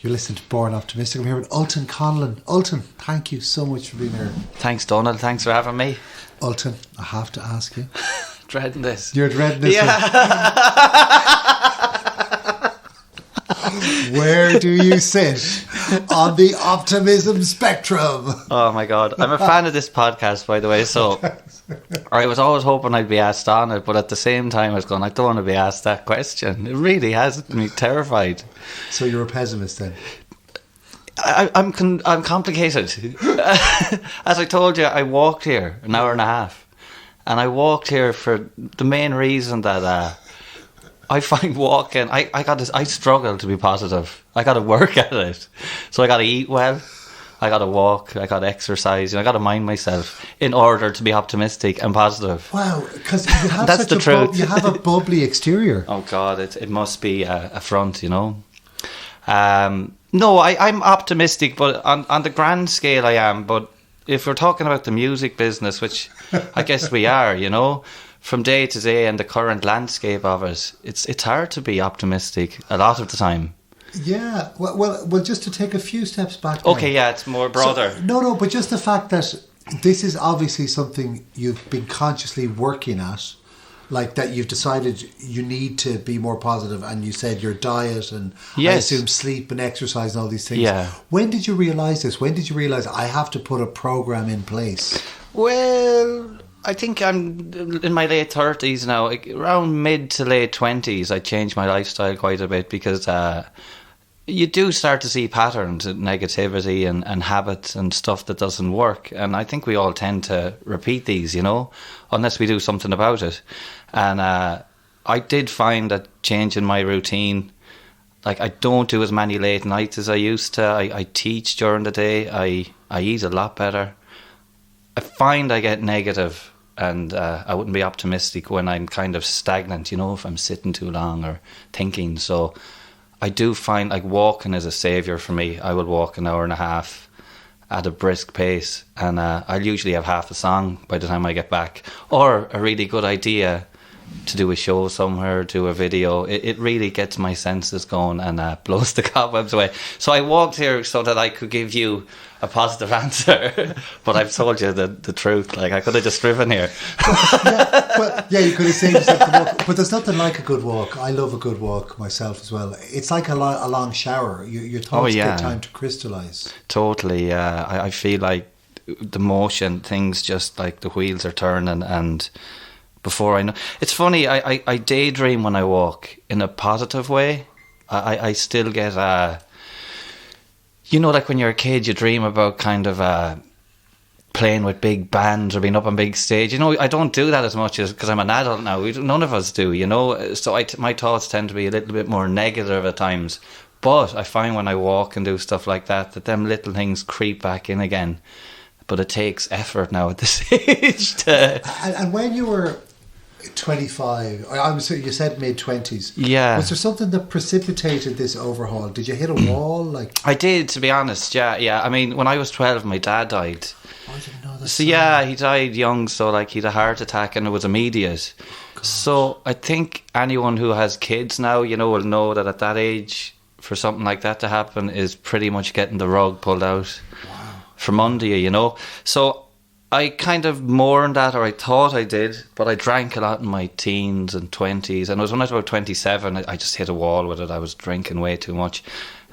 You're listening to Born Optimistic. I'm here with Ultan Conlon. Ultan, thank you so much for being here. Thanks, Donald. Thanks for having me. Ultan, I have to ask you. Dreading this. You're dreading this? Yeah. Where do you sit on the optimism spectrum? Oh my God. I'm a fan of this podcast, by the way, so I was always hoping I'd be asked on it, but at the same time I was going, I don't want to be asked that question. It really has me terrified. So you're a pessimist then? I'm complicated. As I told you, I walked here an hour and a half, and I walked here for the main reason that I find walking, I struggle to be positive. I got to work at it. So I got to eat well, I got to walk, I got to exercise, and I got to mind myself in order to be optimistic and positive. Wow, because you have That's the truth. You have a bubbly exterior. Oh God, it must be a front, you know. No, I'm optimistic, but on the grand scale I am. But if we're talking about the music business, which I guess we are, you know, from day to day and the current landscape of it, it's hard to be optimistic a lot of the time. Yeah, well, just to take a few steps back. Okay, yeah, it's more broader. So, no, but just the fact that this is obviously something you've been consciously working at, like that you've decided you need to be more positive, and you said your diet and I assume sleep and exercise and all these things. Yeah. When did you realise this? When did you realise I have to put a program in place? Well, I think I'm in my late 30s now. Around mid to late 20s, I changed my lifestyle quite a bit because you do start to see patterns of negativity and habits and stuff that doesn't work. And I think we all tend to repeat these, you know, unless we do something about it. And I did find that changing my routine, like I don't do as many late nights as I used to. I teach during the day. I eat a lot better. I find I get negative and I wouldn't be optimistic when I'm kind of stagnant, you know, if I'm sitting too long or thinking. So I do find like walking is a saviour for me. I will walk an hour and a half at a brisk pace, and I'll usually have half a song by the time I get back, or a really good idea to do a show somewhere, do a video. It really gets my senses going and blows the cobwebs away. So I walked here so that I could give you a positive answer, but I've told you the truth. Like I could have just driven here. You could have saved yourself the walk. But there's nothing like a good walk. I love a good walk myself as well. It's like a long shower. Your thoughts get time to crystallise. Totally. I feel like the motion, things just like the wheels are turning, and before I know, it's funny. I daydream when I walk in a positive way. I still get you know, like when you're a kid, you dream about kind of playing with big bands or being up on big stage. You know, I don't do that as much as because I'm an adult now. None of us do, you know. So my thoughts tend to be a little bit more negative at times. But I find when I walk and do stuff like that them little things creep back in again. But it takes effort now at this age to... And when you were 25, you said mid-20s. Yeah. Was there something that precipitated this overhaul? Did you hit a wall? I did, to be honest, yeah. I mean, when I was 12, my dad died. Oh, I didn't know that. So yeah, he died young, so like he had a heart attack and it was immediate. God. So I think anyone who has kids now, you know, will know that at that age, for something like that to happen is pretty much getting the rug pulled out from under you, you know. So I kind of mourned that, or I thought I did, but I drank a lot in my teens and 20s. And it was when I was about 27, I just hit a wall with it. I was drinking way too much.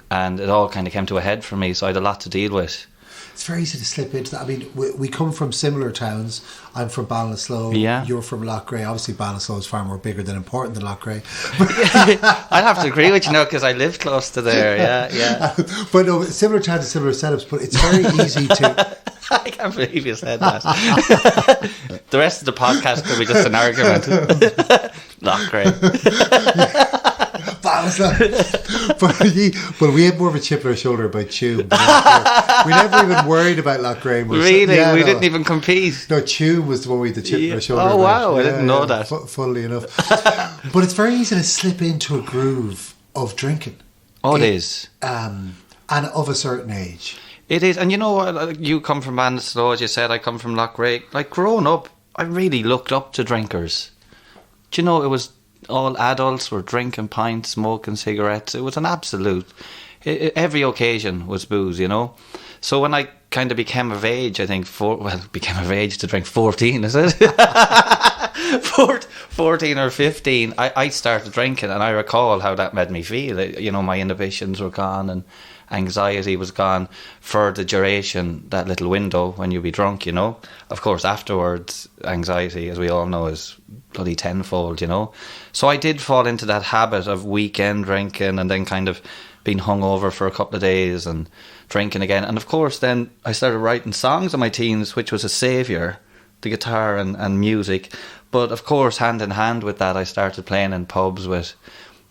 And it all kind of came to a head for me, so I had a lot to deal with. It's very easy to slip into that. I mean, we come from similar towns. I'm from Ballinasloe. Yeah. You're from Lochgray. Obviously, Ballinasloe is far more bigger than important than Lochgray. I'd have to agree with you now because I live close to there. Yeah. But no, similar towns and similar setups. But it's very easy to... I can't believe you said that. The rest of the podcast could be just an argument. Not great. But we had more of a chip on our shoulder about Tuam. We never even worried about Lochgray. Really? Yeah, we didn't even compete? No, Tuam was the one we had the chip on our shoulder about. Oh, wow, I didn't know that. Funnily enough. But it's very easy to slip into a groove of drinking. Oh, it is. And of a certain age. It is, and you know what? You come from Ballinasloe, as you said. I come from Lochgray. Like growing up, I really looked up to drinkers. Do you know it was all adults were drinking pints, smoking cigarettes? It was an absolute. every occasion was booze, you know. So when I kind of became of age, I think, became of age to drink 14, is it? 14 or 15, I started drinking, and I recall how that made me feel. You know, my inhibitions were gone and anxiety was gone for the duration, that little window when you be drunk, you know. Of course, afterwards, anxiety, as we all know, is bloody tenfold, you know. So I did fall into that habit of weekend drinking and then kind of being hungover for a couple of days and drinking again. And of course, then I started writing songs in my teens, which was a saviour, the guitar and music. But of course, hand in hand with that, I started playing in pubs with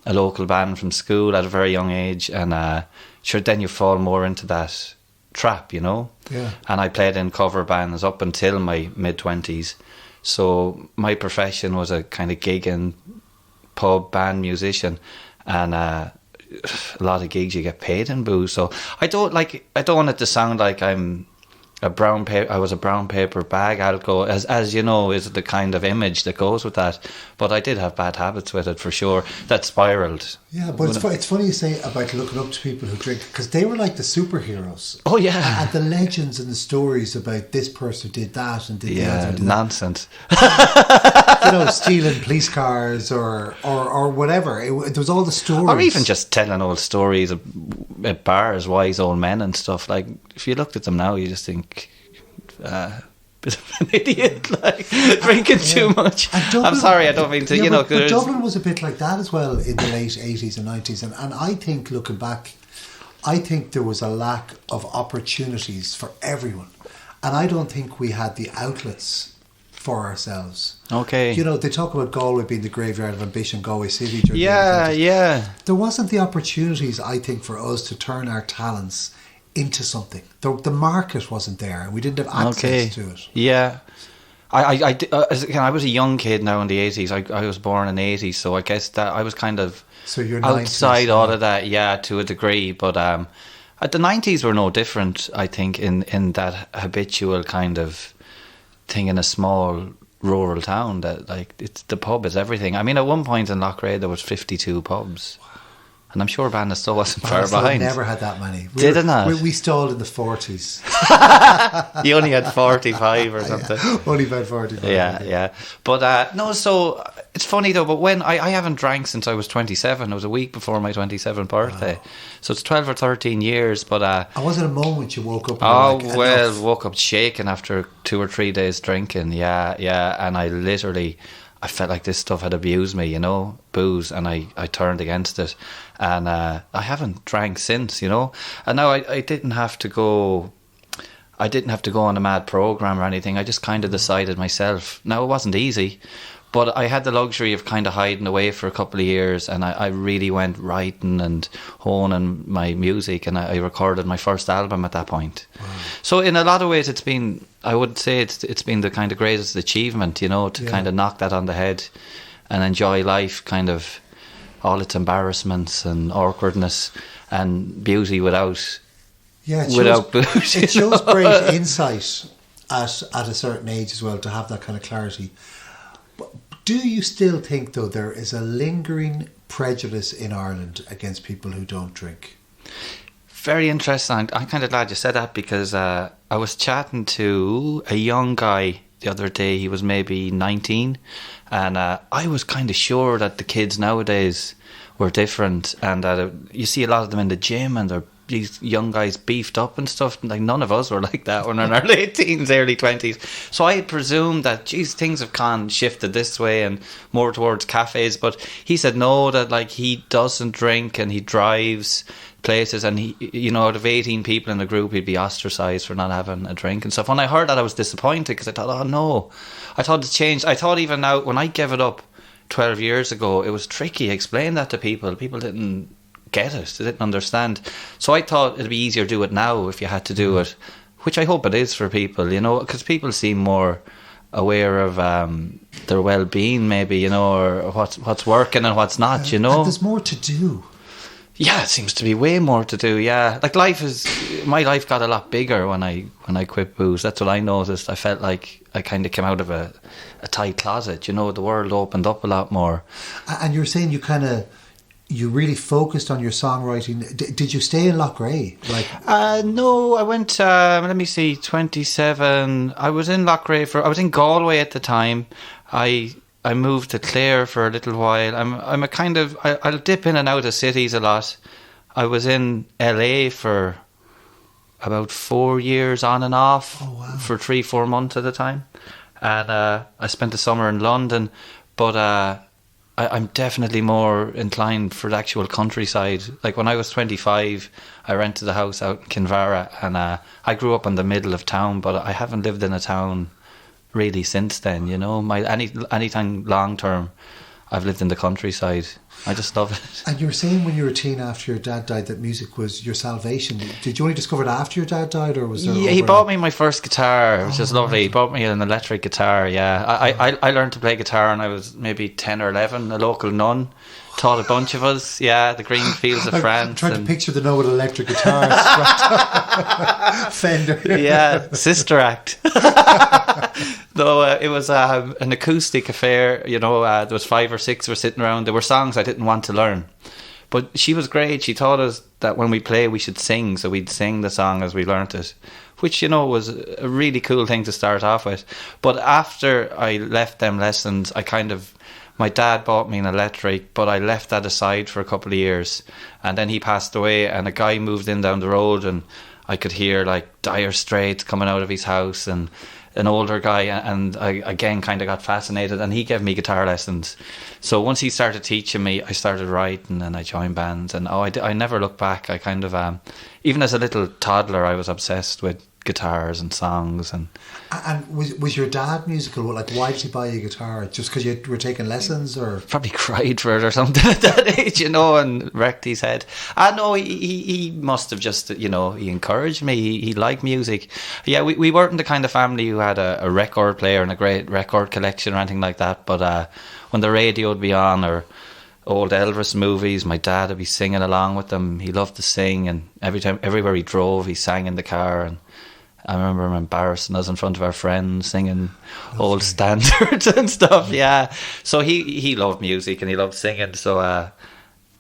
a local band from school at a very young age, and sure, then you fall more into that trap, you know. Yeah. And I played in cover bands up until my mid-20s. So my profession was a kind of gigging pub band musician, and a lot of gigs you get paid in booze. So I don't want it to sound like I'm I was a brown paper bag alco, as you know, is the kind of image that goes with that. But I did have bad habits with it for sure. That spiraled. Yeah, but it's funny you say about looking up to people who drink, because they were like the superheroes. Oh yeah, and the legends and the stories about this person did that and did that. Nonsense. You know, stealing police cars or whatever. There was all the stories, or even just telling old stories at bars, wise old men and stuff. Like, if you looked at them now, you just think, bit of an idiot, like drinking too much. Dublin, I'm sorry, I don't mean to, But Dublin was a bit like that as well in the late 80s and 90s. And I think, looking back, I think there was a lack of opportunities for everyone. And I don't think we had the outlets for ourselves. Okay. You know, they talk about Galway being the graveyard of ambition, Galway City. Yeah. There wasn't the opportunities, I think, for us to turn our talents into something. The market wasn't there, and we didn't have access to it. Yeah. I was a young kid now in the 80s. I was born in the 80s, so I guess that I was kind of outside all of that, to a degree. But the 90s were no different, I think, in that habitual kind of thing in a small rural town, that like the pub is everything. I mean, at one point in Loughrea there was 52 pubs. And I'm sure Bannister wasn't far behind. Never had that many. Did it not? We stalled in the 40s. You only had 45 or something. Yeah, only about 45. Yeah. But no, so it's funny though, but when I haven't drank since I was 27. It was a week before my 27th birthday. Wow. So it's 12 or 13 years. But and was it a moment you woke up? And woke up shaking after 2 or 3 days drinking. Yeah. And I felt like this stuff had abused me, you know, booze, and I turned against it. And I haven't drank since, you know. And now I didn't have to go on a mad program or anything. I just kind of decided myself. Now, it wasn't easy, but I had the luxury of kind of hiding away for a couple of years, and I really went writing and honing my music, and I recorded my first album at that point. Wow. So in a lot of ways, I would say it's been the kind of greatest achievement, you know, to kind of knock that on the head and enjoy life, kind of all its embarrassments and awkwardness and beauty without booze. It shows great insight at a certain age as well, to have that kind of clarity. But do you still think, though, there is a lingering prejudice in Ireland against people who don't drink? Very interesting. I'm kind of glad you said that, because I was chatting to a young guy the other day. He was maybe 19, and I was kind of sure that the kids nowadays were different, and that you see a lot of them in the gym, and these young guys beefed up and stuff. Like, none of us were like that when we were in our late teens, early 20s. So I had presumed that, things have shifted this way and more towards cafes. But he said no, that like he doesn't drink and he drives places, and he, you know, out of 18 people in the group, he'd be ostracised for not having a drink and stuff. When I heard that, I was disappointed, because I thought, oh no, I thought it changed. I thought even now, when I gave it up 12 years ago, it was tricky. Explain that to people. People didn't get it. They didn't understand. So I thought it'd be easier to do it now if you had to do it, which I hope it is for people, you know, because people seem more aware of their well-being, maybe, you know, or what's working and what's not, you know. And there's more to do. Yeah, it seems to be way more to do. Yeah, like my life got a lot bigger when I quit booze. That's what I noticed. I felt like I kind of came out of a tight closet. You know, the world opened up a lot more. And you're saying you kind of you really focused on your songwriting. Did you stay in Loughrea? No, I went. Let me see, 27. I was in Loughrea I was in Galway at the time. I moved to Clare for a little while. I'm a kind of. I'll dip in and out of cities a lot. I was in LA for about 4 years on and off. Oh, wow. For 3-4 months at a time, and I spent the summer in London, but. I'm definitely more inclined for the actual countryside. Like when I was 25, I rented a house out in Kinvara, and I grew up in the middle of town, but I haven't lived in a town really since then. You know, anytime long term, I've lived in the countryside. I just love it. And you were saying when you were a teen after your dad died that music was your salvation. Did you only discover it after your dad died, or was there? Yeah, he bought me my first guitar, which is lovely. He bought me an electric guitar. Yeah, I learned to play guitar when I was maybe 10 or 11. A local nun taught a bunch of us. Yeah, the green fields of France. I'm trying to picture the nun with an electric guitar. Fender. Yeah, Sister Act. Though it was an acoustic affair, you know, there was 5 or 6 were sitting around. There were songs I didn't want to learn. But she was great. She taught us that when we play, we should sing. So we'd sing the song as we learnt it, which, you know, was a really cool thing to start off with. But after I left them lessons, my dad bought me an electric, but I left that aside for a couple of years. And then he passed away, and a guy moved in down the road, and I could hear like Dire Straits coming out of his house, and an older guy, and I again kind of got fascinated, and he gave me guitar lessons. So once he started teaching me, I started writing, and I joined bands, and I never looked back. I kind of even as a little toddler, I was obsessed with guitars and songs. And was your dad musical? Like, why did he buy you a guitar? Just because you were taking lessons, or probably cried for it or something at that age, you know, and wrecked his head. No, he must have just, you know, he encouraged me. He liked music. Yeah, we weren't the kind of family who had a record player and a great record collection or anything like that. But when the radio would be on, or old Elvis movies, my dad would be singing along with them. He loved to sing, and everywhere he drove, he sang in the car. And I remember him embarrassing us in front of our friends, singing old standards and stuff. Yeah, so he loved music and he loved singing. So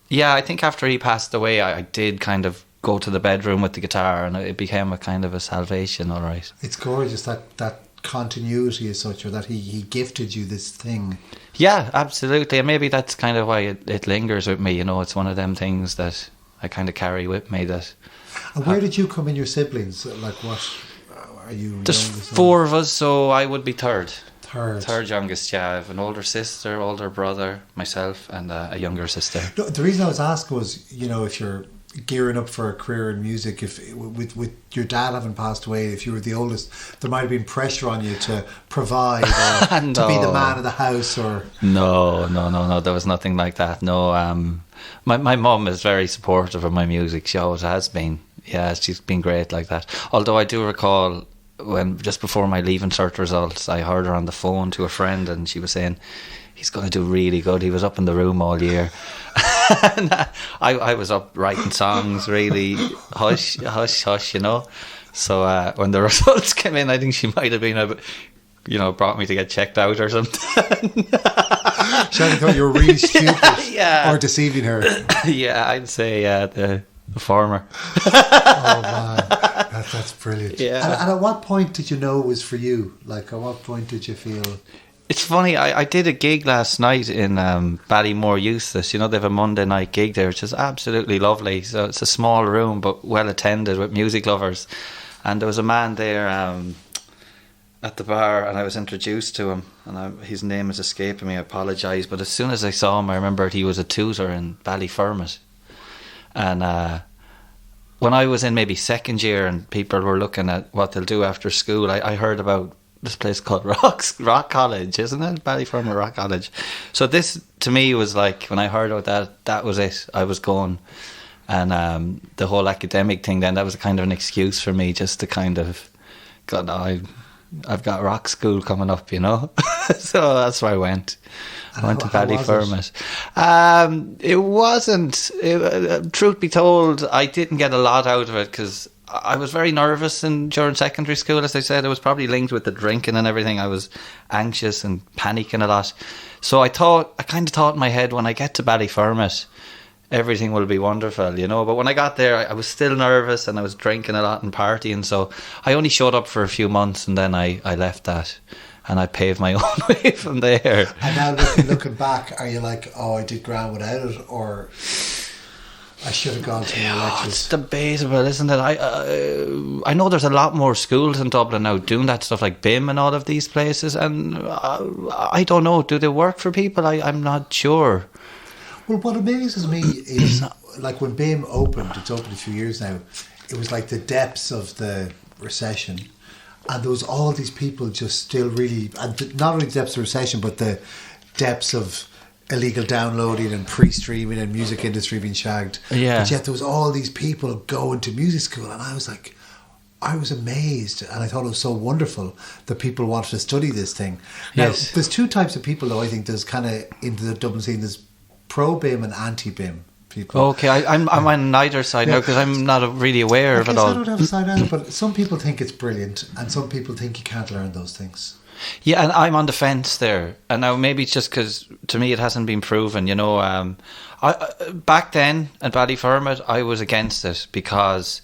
yeah, I think after he passed away, I did kind of go to the bedroom with the guitar, and it became a kind of a salvation. All right, it's gorgeous that continuity as such, or that he gifted you this thing. Yeah, absolutely, and maybe that's kind of why it lingers with me. You know, it's one of them things that I kind of carry with me. That. And where did you come in, your siblings? Like, what are you? There's 4 of us, so I would be third. Third youngest. Yeah, I have an older sister, older brother, myself, and a younger sister. No, the reason I was asking was, you know, if you're gearing up for a career in music, if with your dad having passed away, if you were the oldest, there might have been pressure on you to provide, or no. to be the man of the house, or no, there was nothing like that. No, my mum is very supportive of my music. She always has been. Yeah, she's been great like that. Although I do recall when just before my Leaving Cert results, I heard her on the phone to a friend, and she was saying he's going to do really good. He was up in the room all year. And I was up writing songs, really hush, you know. So when the results came in, I think she might have been brought me to get checked out or something. She only thought you were really stupid, yeah, or deceiving her. Yeah, I'd say the former. Oh man, that's brilliant. Yeah. And at what point did you know it was for you? Like, at what point did you feel? It's funny, I did a gig last night in Ballymore Eustace. You know, they have a Monday night gig there, which is absolutely lovely. So it's a small room, but well attended with music lovers. And there was a man there at the bar, and I was introduced to him. And his name is escaping me, I apologise. But as soon as I saw him, I remembered he was a tutor in Ballyfermot. And when I was in maybe second year and people were looking at what they'll do after school, I heard about this place called Rock College, isn't it? Ballyfermot Rock College. So this, to me, was like, when I heard about that was it. I was going. And the whole academic thing then, that was kind of an excuse for me just to kind of, God, I've got rock school coming up, you know. So that's where I went. I went to Ballyfermot. It wasn't, truth be told, I didn't get a lot out of it because I was very nervous during secondary school. As I said, it was probably linked with the drinking and everything. I was anxious and panicking a lot. So I kind of thought in my head, when I get to Ballyfermot, everything will be wonderful, you know. But when I got there, I was still nervous and I was drinking a lot and partying. So I only showed up for a few months and then I left that and I paved my own way from there. And now looking back, are you like, oh, I did grand without it, or I should have gone to more lectures? It's debatable, isn't it? I know there's a lot more schools in Dublin now doing that stuff like BIM and all of these places, and I don't know, do they work for people? I'm not sure. Well, what amazes me is, like, when BIM opened, it's opened a few years now, it was like the depths of the recession, and there was all these people just still really, and not only the depths of recession, but the depths of illegal downloading and pre-streaming and music industry being shagged. Yeah. But yet there was all these people going to music school, and I was like, I was amazed, and I thought it was so wonderful that people wanted to study this thing. Now, Yes. there's two types of people, though. I think there's kind of, in the Dublin scene, there's pro-BIM and anti-BIM people. Okay, I'm on neither side now because I'm not really aware of it all. I don't have a side either, but some people think it's brilliant, and some people think you can't learn those things. Yeah, and I'm on the fence there. And now maybe it's just because to me it hasn't been proven, you know. I back then at Ballyfermot, I was against it because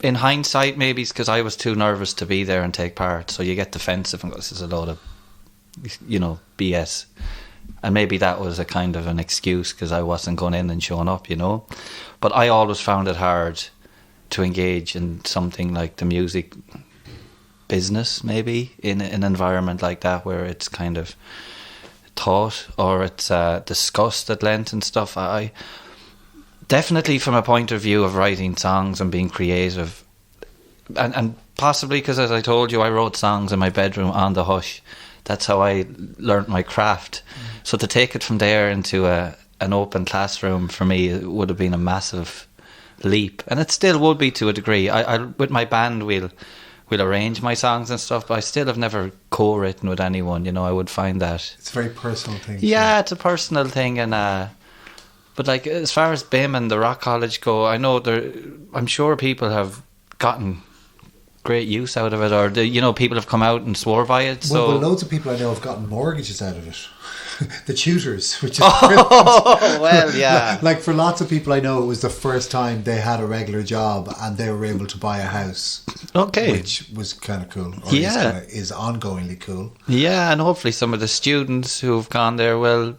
in hindsight, maybe it's because I was too nervous to be there and take part. So you get defensive and go, this is a load of, you know, BS. And maybe that was a kind of an excuse because I wasn't going in and showing up, you know. But I always found it hard to engage in something like the music business, maybe, in an environment like that where it's kind of taught or it's discussed at length and stuff. I definitely, from a point of view of writing songs and being creative, and possibly because, as I told you, I wrote songs in my bedroom on the hush. That's how I learnt my craft. So to take it from there into an open classroom, for me, it would have been a massive leap. And it still would be to a degree. I with my band, we'll arrange my songs and stuff, but I still have never co-written with anyone, you know. I would find that It's a very personal thing. yeah, it's a personal thing. And but like, as far as BIM and the Rock College go, I know I'm sure people have gotten great use out of it, or you know, people have come out and swore by it. So Well, loads of people I know have gotten mortgages out of it. The tutors, which is oh, well, yeah. like for lots of people I know, it was the first time they had a regular job and they were able to buy a house. Okay. Which was kind of cool. Or Yeah. is ongoingly cool. Yeah, and hopefully some of the students who've gone there will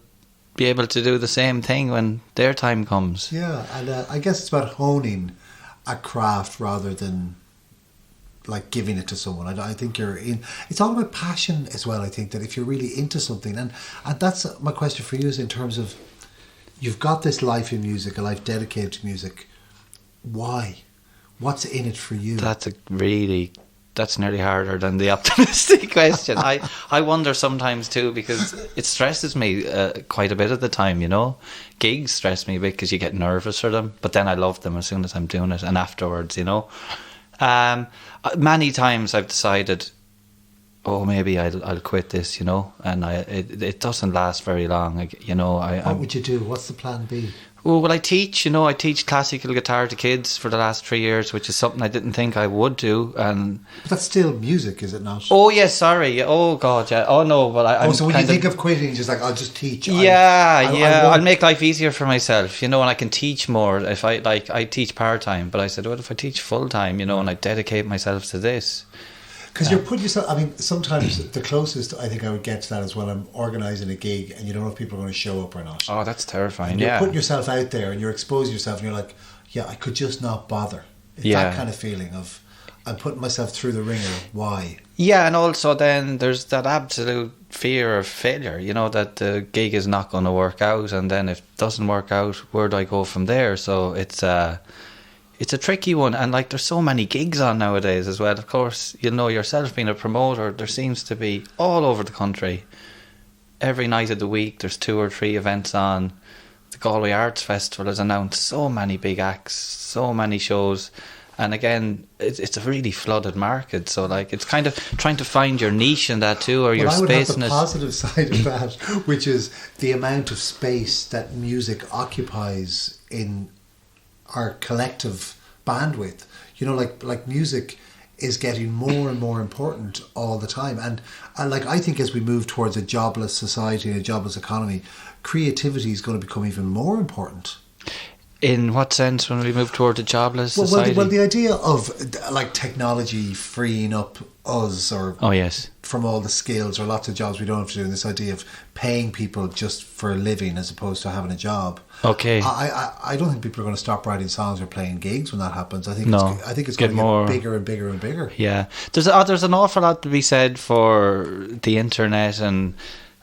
be able to do the same thing when their time comes. Yeah, and I guess it's about honing a craft rather than like giving it to someone. I think it's all about passion as well. I think that if you're really into something, and that's my question for you, is in terms of, you've got this life in music, a life dedicated to music. Why? What's in it for you? That's nearly harder than the optimistic question. I wonder sometimes too, because it stresses me quite a bit at the time, you know. Gigs stress me a bit because you get nervous for them, but then I love them as soon as I'm doing it and afterwards, you know. Many times I've decided, oh, maybe I'll quit this, you know, and it doesn't last very long, you know. What would you do? What's the plan B? Well, I teach, you know, I teach classical guitar to kids for the last 3 years, which is something I didn't think I would do. And but that's still music, is it not? oh, yes, sorry. Oh, God, yeah. Oh, no, but so when you think of quitting, just like, I'll just teach. I'll make life easier for myself, you know, and I can teach more. If I teach part-time, but I said, what if I teach full-time, you know, and I dedicate myself to this? Because you're putting yourself, I mean, sometimes the closest I think I would get to that is when I'm organising a gig and you don't know if people are going to show up or not. Oh, that's terrifying, and you're putting yourself out there and you're exposing yourself and you're like, yeah, I could just not bother. It's that kind of feeling of, I'm putting myself through the ringer, why? Yeah, and also then there's that absolute fear of failure, you know, that the gig is not going to work out, and then if it doesn't work out, where do I go from there? So it's a tricky one, and like, there's so many gigs on nowadays as well. Of course, you know yourself, being a promoter, there seems to be all over the country. Every night of the week there's 2 or 3 events on. The Galway Arts Festival has announced so many big acts, so many shows, and again, it's a really flooded market. So like, it's kind of trying to find your niche in that too, or your space in it. I would have the positive side of that, which is the amount of space that music occupies in our collective bandwidth. You know, like music is getting more and more important all the time, and like, I think as we move towards a jobless society and a jobless economy, creativity is going to become even more important. In what sense when we move toward a jobless society? Well, the idea of like technology freeing up us from all the skills or lots of jobs we don't have to do, and this idea of paying people just for a living as opposed to having a job. Okay. I don't think people are going to stop writing songs or playing gigs when that happens. I think it's going to get bigger and bigger and bigger. Yeah. There's an awful lot to be said for the internet, and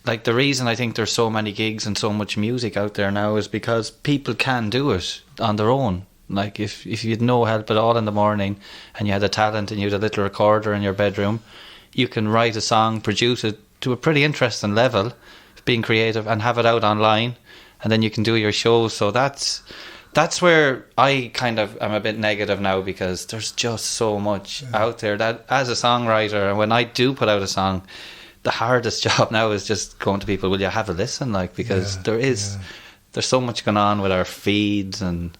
like the reason I think there's so many gigs and so much music out there now is because people can do it on their own. Like if you had no help at all in the morning and you had a talent and you had a little recorder in your bedroom, you can write a song, produce it to a pretty interesting level, being creative, and have it out online, and then you can do your shows. So that's where I kind of am a bit negative now, because there's just so much out there that as a songwriter, and when I do put out a song, the hardest job now is just going to people, will you have a listen? Like, because there's so much going on with our feeds and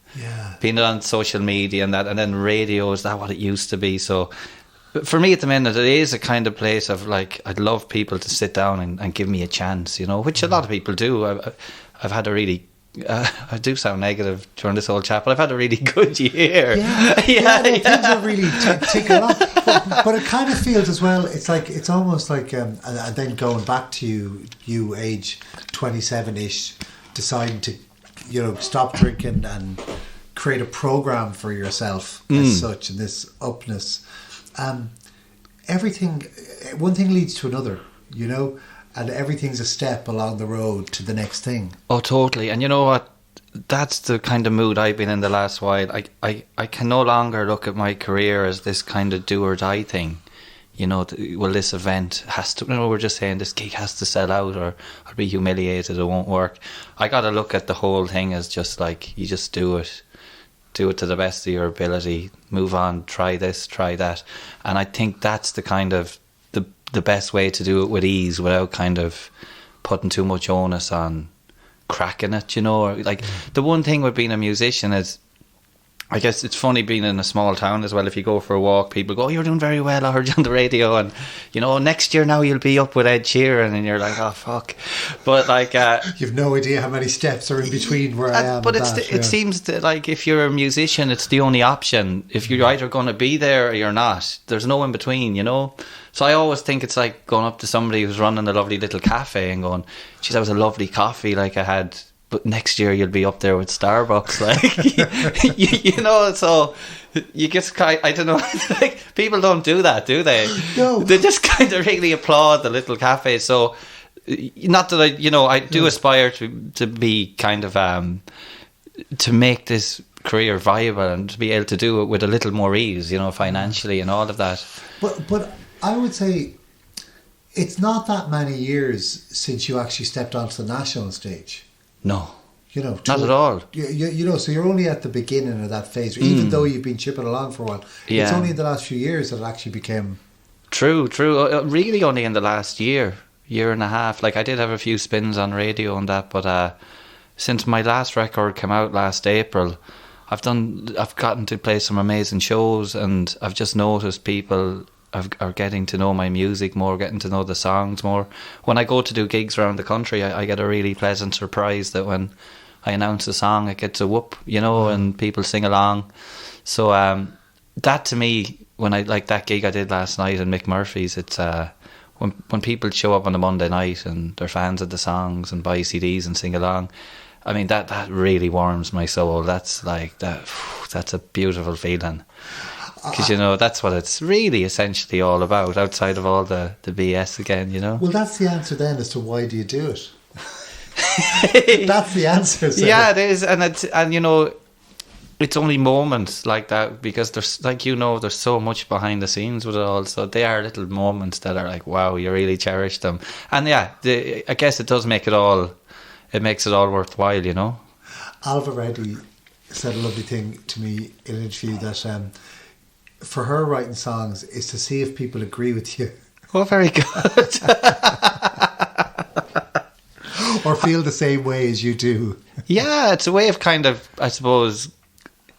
being on social media and that, and then radio, is that what it used to be? So for me at the minute, it is a kind of place of like, I'd love people to sit down and give me a chance, you know, which a lot of people do. I've had a really I do sound negative during this whole chat, but I've had a really good year. Things are really ticking off. But it kind of feels as well, it's almost like, and then going back to you age 27-ish, deciding to, you know, stop drinking and create a program for yourself as such, and this upness. Everything, one thing leads to another, you know, and everything's a step along the road to the next thing. Oh, totally. And you know what? That's the kind of mood I've been in the last while. I can no longer look at my career as this kind of do or die thing. You know, well, this event has to, you know, we're just saying this gig has to sell out, or I'll be humiliated, it won't work. I got to look at the whole thing as just like, you just do it to the best of your ability, move on, try this, try that. And I think that's the kind of the best way to do it with ease, without kind of putting too much onus on cracking it, you know. Or like the one thing with being a musician is, I guess it's funny being in a small town as well. If you go for a walk, people go, "Oh, you're doing very well, I heard you on the radio," and you know, next year now you'll be up with Ed Sheeran, and you're like, "Oh fuck," but like you've no idea how many steps are in between where I am. But it seems that, like, if you're a musician, it's the only option. If you're either going to be there or you're not, there's no in between, you know. So I always think it's like going up to somebody who's running a lovely little cafe and going, "Geez, that was a lovely coffee like I had, but next year you'll be up there with Starbucks," like, you know. So you just kind, I don't know, like, people don't do that, do they? No. They just kind of really applaud the little cafe. So not that I do aspire to be kind of to make this career viable and to be able to do it with a little more ease, you know, financially and all of that. But I would say it's not that many years since you actually stepped onto the national stage. No. You know, not at all. You know, so you're only at the beginning of that phase, even though you've been chipping along for a while. Yeah. It's only in the last few years that it actually became... True. Really only in the last year and a half. Like, I did have a few spins on radio and that, but since my last record came out last April, I've gotten to play some amazing shows, and I've just noticed people are getting to know my music more, getting to know the songs more. When I go to do gigs around the country, I get a really pleasant surprise that when I announce a song, it gets a whoop, you know, and people sing along. So that, to me, when I like that gig I did last night in Mick Murphy's, it's when people show up on a Monday night and they're fans of the songs and buy CDs and sing along, I mean, that really warms my soul. That's like that's a beautiful feeling. Because, you know, that's what it's really essentially all about, outside of all the BS again, you know. Well, that's the answer then as to why do you do it. That's the answer. So. Yeah, it is. And you know, it's only moments like that, because there's, like, you know, there's so much behind the scenes with it all. So they are little moments that are like, wow, you really cherish them. And yeah, I guess it does make it makes it all worthwhile, you know. Alva Reddy said a lovely thing to me in an interview that for her, writing songs is to see if people agree with you. Oh, very good. Or feel the same way as you do. Yeah, it's a way of kind of, I suppose,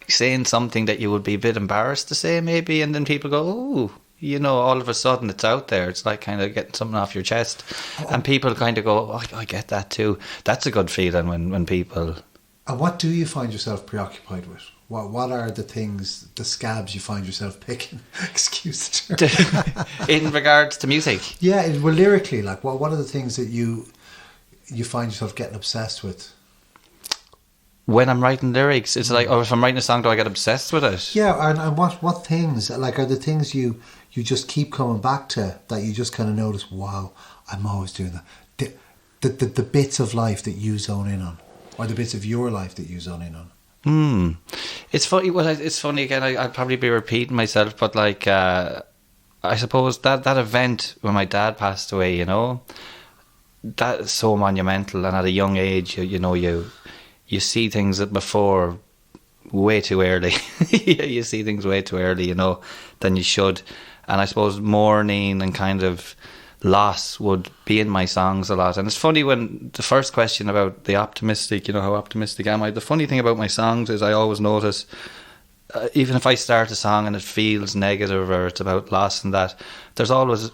saying something that you would be a bit embarrassed to say maybe, and then people go, oh, you know, all of a sudden it's out there. It's like kind of getting something off your chest. And people kind of go, oh, I get that too. That's a good feeling when people And what do you find yourself preoccupied with? What are the things, the scabs you find yourself picking? Excuse the term. In regards to music? Yeah, well, lyrically, like what are the things that you find yourself getting obsessed with? When I'm writing lyrics, it's like, if I'm writing a song, do I get obsessed with it? Yeah, and what things, like, are the things you just keep coming back to that you just kind of notice, wow, I'm always doing that. The bits of life that you zone in on, or the bits of your life that you zone in on. It's funny. Well, it's funny again. I'd probably be repeating myself, but like, I suppose that event when my dad passed away, that's so monumental. And at a young age, you see things that before way too early. You see things way too early, than you should. And I suppose mourning and kind of loss would be in my songs a lot. And it's funny, when the first question about the optimistic, how optimistic am I? The funny thing about my songs is I always notice, even if I start a song and it feels negative or it's about loss and that, there's always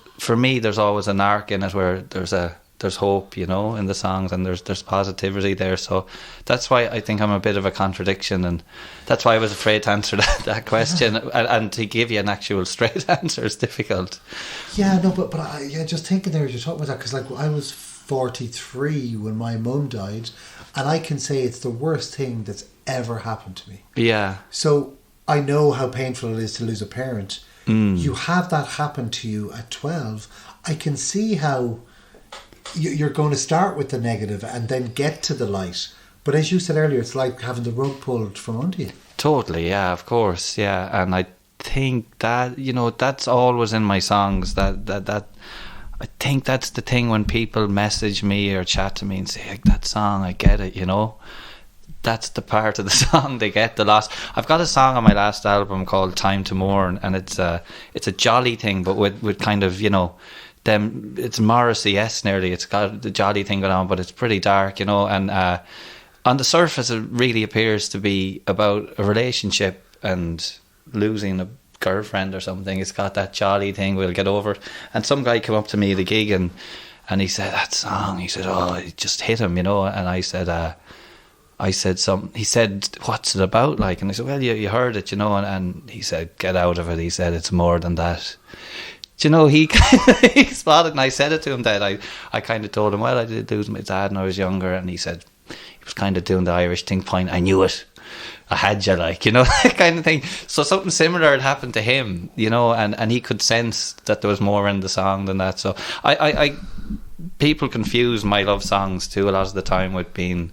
an arc in it where there's hope, in the songs, and there's positivity there. So that's why I think I'm a bit of a contradiction, and that's why I was afraid to answer that question. And to give you an actual straight answer is difficult. Yeah, no, but just thinking there as you're talking about that, because like I was 43 when my mum died, and I can say it's the worst thing that's ever happened to me. Yeah. So I know how painful it is to lose a parent. You have that happen to you at 12. I can see how you're going to start with the negative and then get to the light. But as you said earlier, it's like having the rug pulled from under you. Totally, yeah, of course, yeah. And I think that, that's always in my songs. That I think that's the thing when people message me or chat to me and say, that song, I get it, That's the part of the song they get, the loss. I've got a song on my last album called Time to Mourn, and it's a jolly thing, but with kind of, it's Morrissey-esque nearly. It's got the jolly thing going on, but it's pretty dark, and on the surface it really appears to be about a relationship and losing a girlfriend or something. It's got that jolly thing, we'll get over it. And some guy came up to me at a gig and he said, that song, he said, it just hit him, and I said something. He said, what's it about, like? And I said, well, you heard it, and he said, get out of it. He said, it's more than that. He spotted, and I said it to him that I kind of told him, well, I did lose my dad when I was younger, and he said, he was kind of doing the Irish thing, point, I knew it, I had you, like, that kind of thing. So something similar had happened to him, and he could sense that there was more in the song than that. So I people confuse my love songs too a lot of the time with being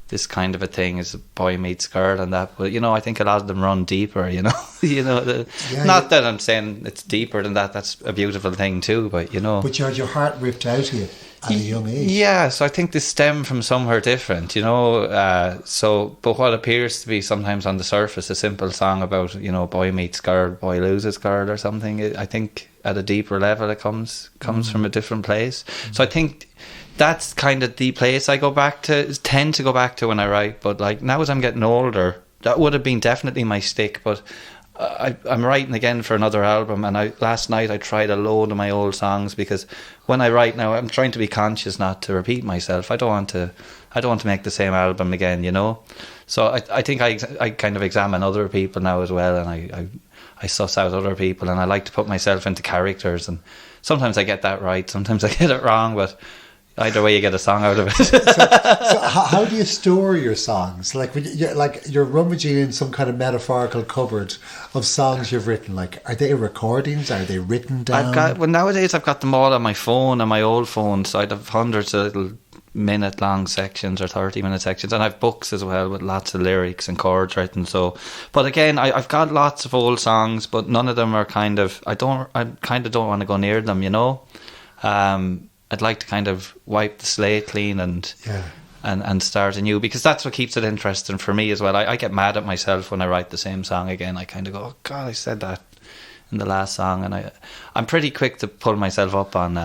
this kind of a thing as a boy meets girl and that, but I think a lot of them run deeper. Not that I'm saying it's deeper than that. That's a beautiful thing too, but But you had your heart ripped out of you at a young age. Yeah, so I think they stem from somewhere different. But what appears to be sometimes on the surface a simple song about boy meets girl, boy loses girl or something, I think at a deeper level it comes from a different place. So I think that's kind of the place I tend to go back to when I write. But like now as I'm getting older, that would have been definitely my stick. But I'm writing again for another album, and last night I tried a load of my old songs, because when I write now, I'm trying to be conscious not to repeat myself. I don't want to make the same album again, So I think I kind of examine other people now as well, and I suss out other people, and I like to put myself into characters, and sometimes I get that right, sometimes I get it wrong, but either way you get a song out of it. so how do you store your songs? Like you're rummaging in some kind of metaphorical cupboard of songs you've written. Like, are they recordings? Are they written down? Nowadays I've got them all on my phone, on my old phone, so I'd have hundreds of little minute-long sections or 30-minute sections, and I've books as well with lots of lyrics and chords written. So, but again, I've got lots of old songs, but none of them are kind of. I kind of don't want to go near them. I'd like to kind of wipe the slate clean and start anew, because that's what keeps it interesting for me as well. I get mad at myself when I write the same song again. I kind of go, oh God, I said that in the last song, and I'm pretty quick to pull myself up on.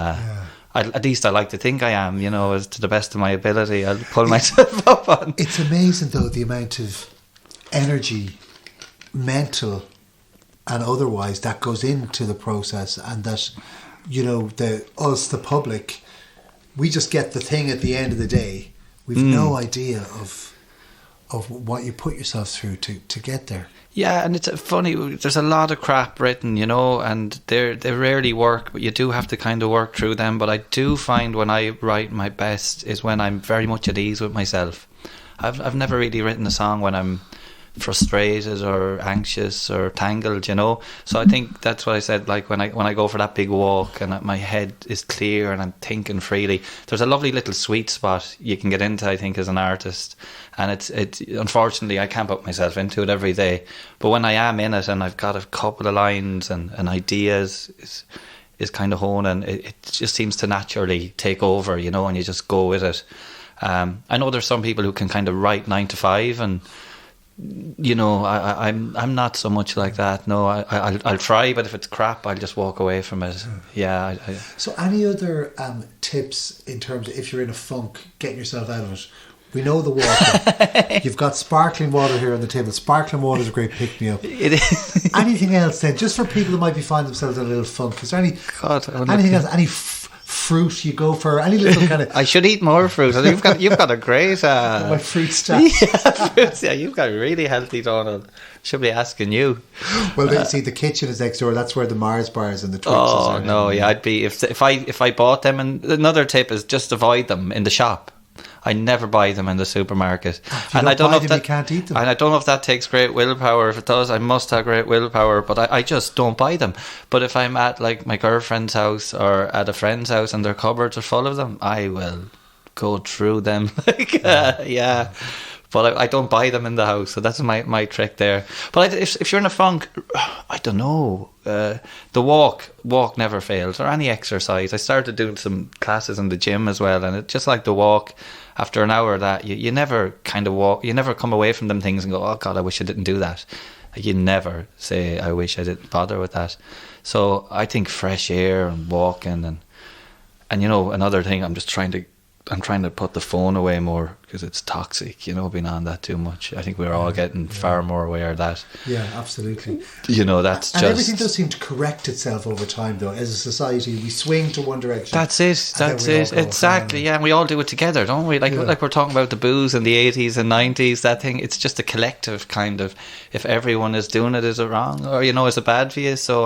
At least I like to think I am, as to the best of my ability. I'll pull myself up on. It's amazing though, the amount of energy, mental and otherwise, that goes into the process, and that the public, we just get the thing at the end of the day. We've no idea of what you put yourself through to get there. Yeah, and it's funny, there's a lot of crap written, you know, and they rarely work, but you do have to kind of work through them. But I do find when I write my best is when I'm very much at ease with myself. I've never really written a song when I'm frustrated or anxious or tangled, you know. So I think that's what I said, like when I go for that big walk and my head is clear and I'm thinking freely, there's a lovely little sweet spot you can get into, I think, as an artist. And it's unfortunately I can't put myself into it every day, but when I am in it and I've got a couple of lines and ideas is kind of honing, it just seems to naturally take over, you know, and you just go with it. I know there's some people who can kind of write 9 to 5 and, you know, I'm not so much like that. No, I'll try, but if it's crap, I'll just walk away from it. Yeah. So any other tips in terms of if you're in a funk, getting yourself out of it? We know the water. You've got sparkling water here on the table. Sparkling water is a great pick-me-up. It is. Anything else then, just for people that might be finding themselves in a little funk? Is there anything else? Any fruit you go for? Any little kind of... I should eat more fruit. You've got a great... my fruit stack. Yeah, fruits. Yeah, you've got really healthy, Donald. Should be asking you. Well, see, the kitchen is next door. That's where the Mars bars and the Twixes are. Oh no, yeah, I'd be if I bought them. And another tip is just avoid them in the shop. I never buy them in the supermarket. And I don't know if you can't eat them. And I don't know if that takes great willpower. If it does, I must have great willpower. But I just don't buy them. But if I'm at like my girlfriend's house or at a friend's house and their cupboards are full of them, I will go through them. Yeah. But I don't buy them in the house, so that's my trick there. But if you're in a funk, I don't know. The walk never fails, or any exercise. I started doing some classes in the gym as well, and it's just like the walk. After an hour of that, you never kind of walk. You never come away from them things and go, oh God, I wish I didn't do that. You never say, I wish I didn't bother with that. So I think fresh air and walking and you know, another thing, I'm trying to put the phone away more because it's toxic, you know, being on that too much. I think we're all getting far more aware of that. Yeah, absolutely. You know, that's and just... everything does seem to correct itself over time, though. As a society, we swing to one direction. That's it. Exactly. Yeah, and we all do it together, don't we? Like we're talking about the booze in the 80s and 90s, that thing. It's just a collective kind of... If everyone is doing it, is it wrong? Or, you know, is it bad for you? So,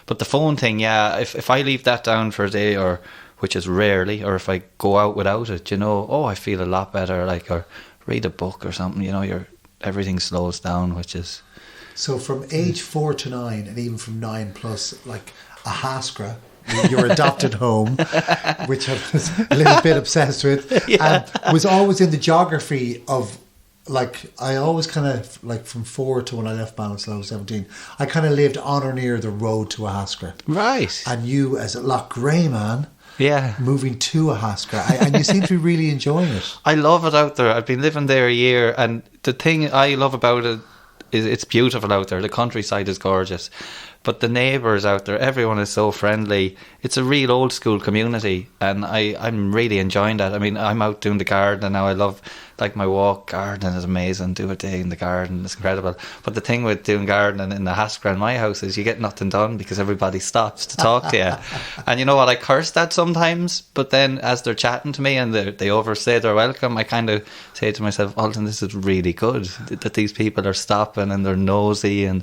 but the phone thing, yeah, if I leave that down for a day or... which is rarely, or if I go out without it, you know, I feel a lot better, like, or read a book or something, you know, everything slows down, which is... So from age 4 to 9, and even from 9 plus, like a Haskra, your adopted home, which I was a little bit obsessed with, was always in the geography of, like, I always kind of, like, from 4 to when I left Ballinasloe, 17, I kind of lived on or near the road to a Haskra. Right. And you, as a Loch Grey man... Yeah, moving to a Haskra, and you seem to be really enjoying it. I love it out there. I've been living there a year, and the thing I love about it is it's beautiful out there. The countryside is gorgeous, but the neighbours out there, everyone is so friendly. It's a real old school community, and I'm really enjoying that. I mean, I'm out doing the garden now. I love, like, my walk. Garden is amazing. Do a day in the garden, it's incredible. But the thing with doing gardening in the Haskra in my house is you get nothing done because everybody stops to talk to you. And you know what, I curse that sometimes, but then as they're chatting to me and they overstay their welcome, I kind of say to myself, Ultan, this is really good that these people are stopping and they're nosy, and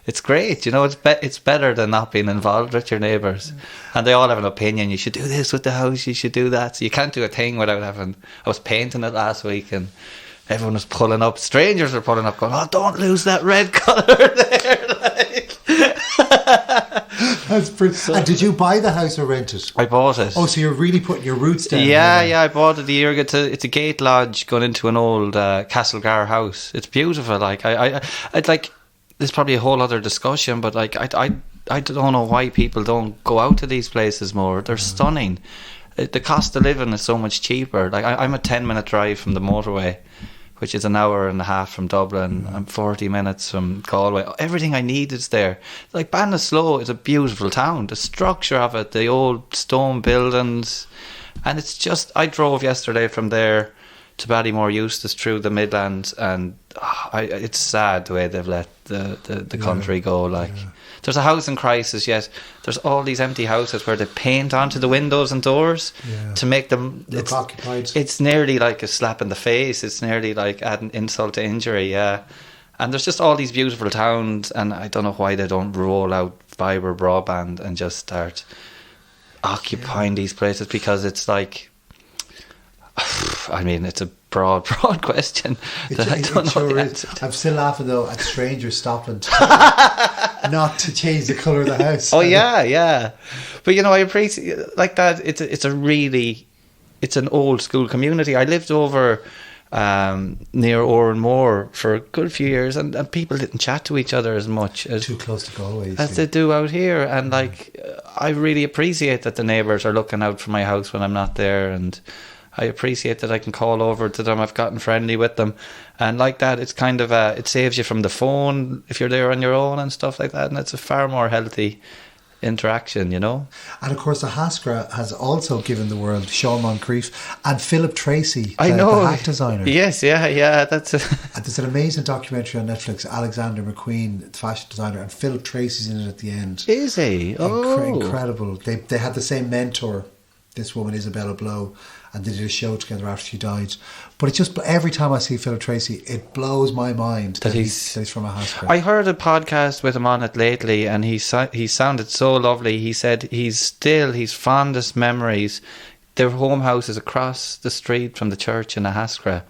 it's great, you know. It's better than not being involved with your neighbours. And they all have an opinion. You should do this with the house, you should do that. So you can't do a thing without having... I was painting it last week and everyone was pulling up. Strangers were pulling up going, oh, don't lose that red colour there. Like. That's pretty... And did you buy the house or rent it? I bought it. Oh, so you're really putting your roots down. Yeah, I bought it a year ago. It's a gate lodge going into an old Castlegar house. It's beautiful. Like, I'd like... There's probably a whole other discussion, but like I don't know why people don't go out to these places more. They're stunning. The cost of living is so much cheaper. Like I'm a 10-minute drive from the motorway, which is an hour and a half from Dublin. I'm 40 minutes from Galway. Everything I need is there. Like Ballinasloe is a beautiful town. The structure of it, the old stone buildings, and it's just... I drove yesterday from there to Ballymore Eustace through the Midlands, and it's sad the way they've let the country go. Like, there's a housing crisis, yet there's all these empty houses where they paint onto the windows and doors to make them look occupied. It's nearly like a slap in the face. It's nearly like adding insult to injury. Yeah. And there's just all these beautiful towns, and I don't know why they don't roll out fibre broadband and just start occupying these places, because it's like, I mean, it's a broad question that I don't know the answer to. I'm still laughing though at strangers stopping not to change the colour of the house. Oh yeah. But you know, I appreciate like that. It's an old school community. I lived over near Oranmore for a good few years, and people didn't chat to each other as much as too close to Galway as they do out here. And like, I really appreciate that the neighbours are looking out for my house when I'm not there, and I appreciate that I can call over to them. I've gotten friendly with them, and like that, it's kind of it saves you from the phone if you're there on your own and stuff like that, and it's a far more healthy interaction, you know. And of course, the Haskra has also given the world Sean Moncrief and Philip Tracy, I know, the hat designer. Yes, yeah, that's it. And there's an amazing documentary on Netflix, Alexander McQueen, the fashion designer, and Philip Tracy's in it at the end. Is he? Oh, incredible. They had the same mentor, this woman Isabella Blow, and they did a show together after she died. But it just, every time I see Philip Tracy, it blows my mind that he's from a Haskra. I heard a podcast with him on it lately, and he sounded so lovely. He said his fondest memories, their home house is across the street from the church in a Haskra,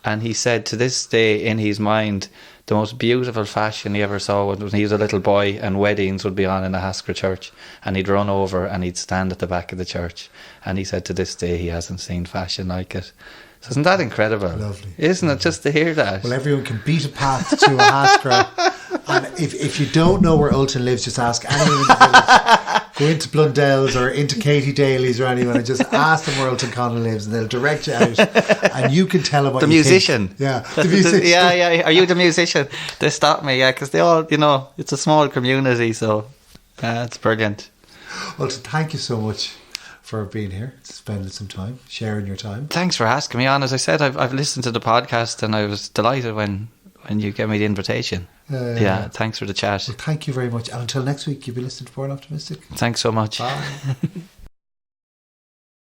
and he said to this day in his mind, the most beautiful fashion he ever saw was when he was a little boy, and weddings would be on in a Haskra church, and he'd run over and he'd stand at the back of the church, and he said to this day he hasn't seen fashion like it. So isn't that incredible? Lovely. Isn't it, just to hear that? Well, everyone can beat a path to a Haskra. And if you don't know where Ultan lives, just ask anyone in the village. Go into Blundell's or into Katie Daly's or anyone, and just ask them where Ultan Conlon lives, and they'll direct you out, and you can tell them what the you musician. think. Yeah, the musician. Yeah. Are you the musician? They stopped me, because they all, you know, it's a small community, so it's brilliant. Ultan, thank you so much for being here, spending some time, sharing your time. Thanks for asking me on. As I said, I've listened to the podcast, and I was delighted when you gave me the invitation. Thanks for the chat. Well, thank you very much. And until next week, you'll be listening to BornOptimistic. Thanks so much. Bye.